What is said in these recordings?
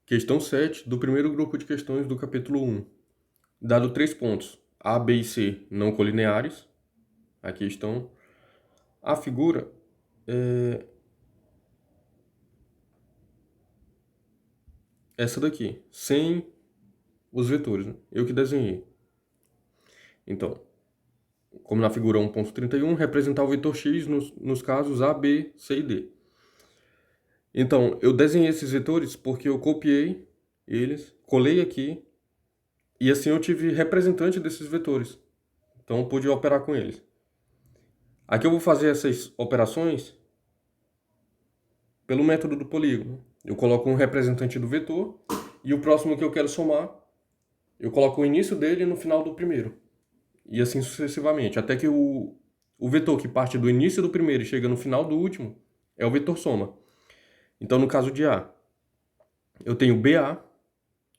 Questão 7 do primeiro grupo de questões do capítulo 1. Dado 3 pontos, A, B e C não colineares, aqui estão. A figura é essa daqui, sem os vetores, né? Eu que desenhei. Então, como na figura 1.31, representar o vetor x nos casos A, B, C e D. Então, eu desenhei esses vetores porque eu copiei eles, colei aqui, e assim eu tive representante desses vetores. Então, eu pude operar com eles. Aqui eu vou fazer essas operações pelo método do polígono. Eu coloco um representante do vetor e o próximo que eu quero somar, eu coloco o início dele no final do primeiro. E assim sucessivamente, até que o vetor que parte do início do primeiro e chega no final do último é o vetor soma. Então, no caso de A, eu tenho BA,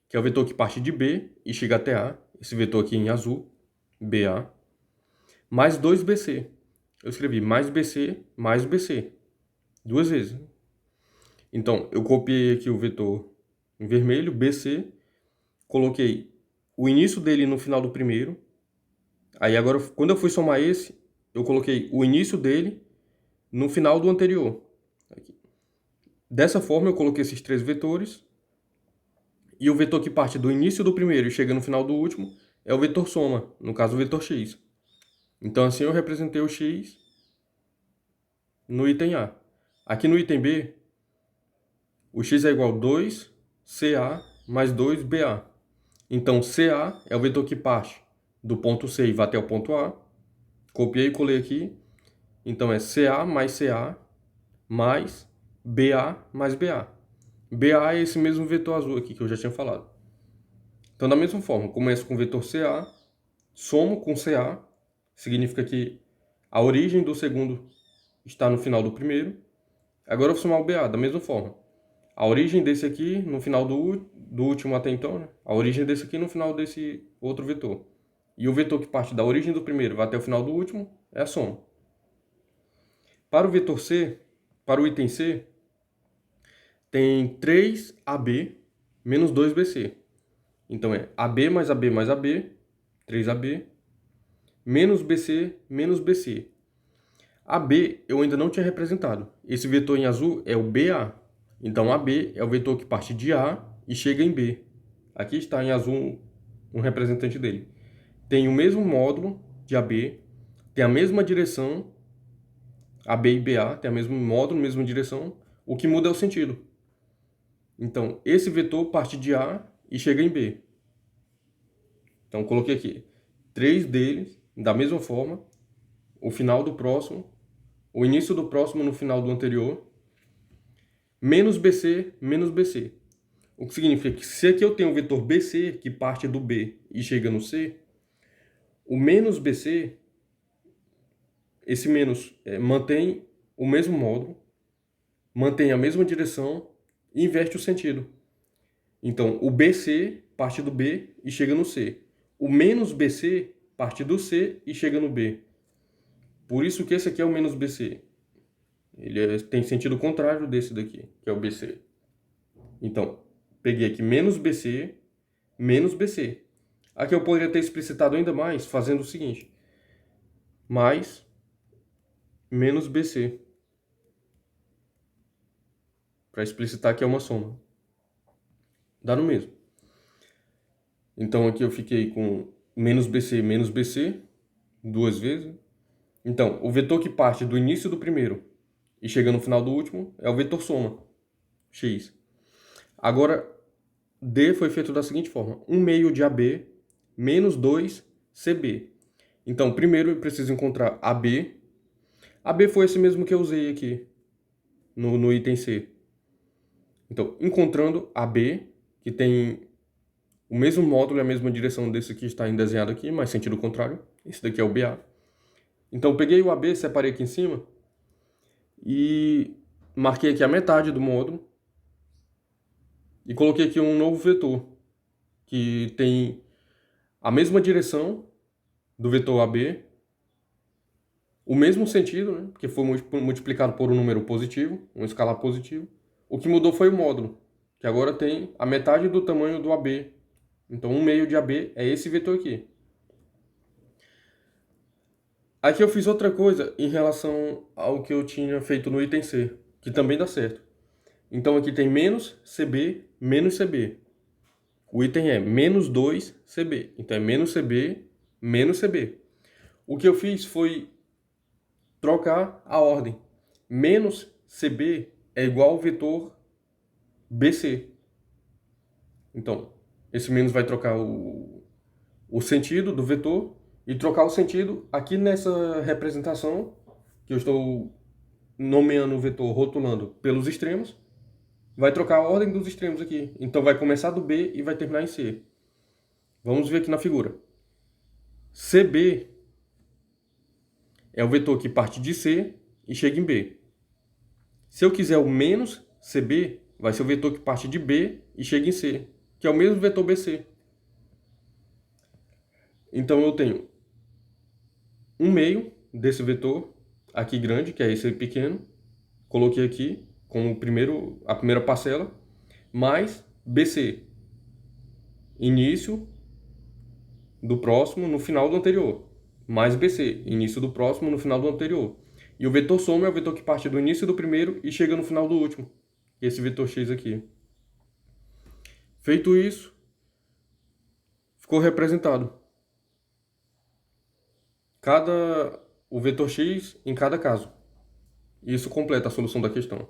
que é o vetor que parte de B e chega até A, esse vetor aqui em azul, BA, mais 2BC. Eu escrevi mais BC, duas vezes. Então, eu copiei aqui o vetor em vermelho, BC, coloquei o início dele no final do primeiro. Aí agora, quando eu fui somar esse, eu coloquei o início dele no final do anterior. Aqui. Dessa forma, eu coloquei esses três vetores. E o vetor que parte do início do primeiro e chega no final do último é o vetor soma, no caso o vetor x. Então assim eu representei o x no item A. Aqui no item B, o x é igual a 2CA mais 2BA. Então CA é o vetor que parte do ponto C e vai até o ponto A. Copiei e colei aqui. Então é CA mais CA mais BA mais BA. BA é esse mesmo vetor azul aqui que eu já tinha falado. Então da mesma forma, começo com o vetor CA, somo com CA, significa que a origem do segundo está no final do primeiro. Agora eu vou somar o BA, da mesma forma. A origem desse aqui no final do último até então, né? A origem desse aqui no final desse outro vetor. E o vetor que parte da origem do primeiro vai até o final do último é a soma. Para o vetor C, para o item C, tem 3AB menos 2BC. Então é AB mais AB mais AB, 3AB, menos BC menos BC. AB eu ainda não tinha representado. Esse vetor em azul é o BA. Então AB é o vetor que parte de A e chega em B. Aqui está em azul um representante dele. Tem o mesmo módulo de AB, tem a mesma direção, AB e BA, tem o mesmo módulo, mesma direção. O que muda é o sentido. Então, esse vetor parte de A e chega em B. Então, coloquei aqui 3 deles, da mesma forma, o final do próximo, o início do próximo no final do anterior, menos BC, menos BC. O que significa que se aqui eu tenho o vetor BC, que parte do B e chega no C, o menos BC, esse menos mantém o mesmo módulo, mantém a mesma direção e inverte o sentido. Então, o BC parte do B e chega no C. O menos BC parte do C e chega no B. Por isso que esse aqui é o menos BC. Ele tem sentido contrário desse daqui, que é o BC. Então, peguei aqui menos BC, menos BC. Aqui eu poderia ter explicitado ainda mais, fazendo o seguinte. Mais menos BC. Para explicitar que é uma soma. Dá no mesmo. Então aqui eu fiquei com menos BC, duas vezes. Então, o vetor que parte do início do primeiro e chega no final do último é o vetor soma, x. Agora, D foi feito da seguinte forma. 1 meio de AB menos 2CB. Então, primeiro eu preciso encontrar AB. AB foi esse mesmo que eu usei aqui no item C. Então, encontrando AB, que tem o mesmo módulo e a mesma direção desse que está desenhado aqui, mas sentido contrário. Esse daqui é o BA. Então, peguei o AB, separei aqui em cima e marquei aqui a metade do módulo e coloquei aqui um novo vetor que tem a mesma direção do vetor AB, o mesmo sentido, né, que foi multiplicado por um número positivo, um escalar positivo. O que mudou foi o módulo. que agora tem a metade do tamanho do AB. Então, 1/2 de AB é esse vetor aqui. Aqui eu fiz outra coisa em relação ao que eu tinha feito no item C, que também dá certo. Então aqui tem menos CB, menos CB. O item é menos 2CB. Então é menos CB, menos CB. O que eu fiz foi trocar a ordem. Menos CB é igual ao vetor BC. Então, esse menos vai trocar o sentido do vetor e trocar o sentido aqui nessa representação, que eu estou nomeando o vetor, rotulando pelos extremos, vai trocar a ordem dos extremos aqui. Então vai começar do B e vai terminar em C. Vamos ver aqui na figura. CB é o vetor que parte de C e chega em B. Se eu quiser o menos CB, vai ser o vetor que parte de B e chega em C, que é o mesmo vetor BC. Então eu tenho 1/2 desse vetor aqui grande, que é esse pequeno, coloquei aqui como a primeira parcela, mais BC, início do próximo no final do anterior, mais BC, início do próximo no final do anterior. E o vetor soma é o vetor que parte do início do primeiro e chega no final do último, esse vetor x aqui. Feito isso, ficou representado o vetor x em cada caso. Isso completa a solução da questão.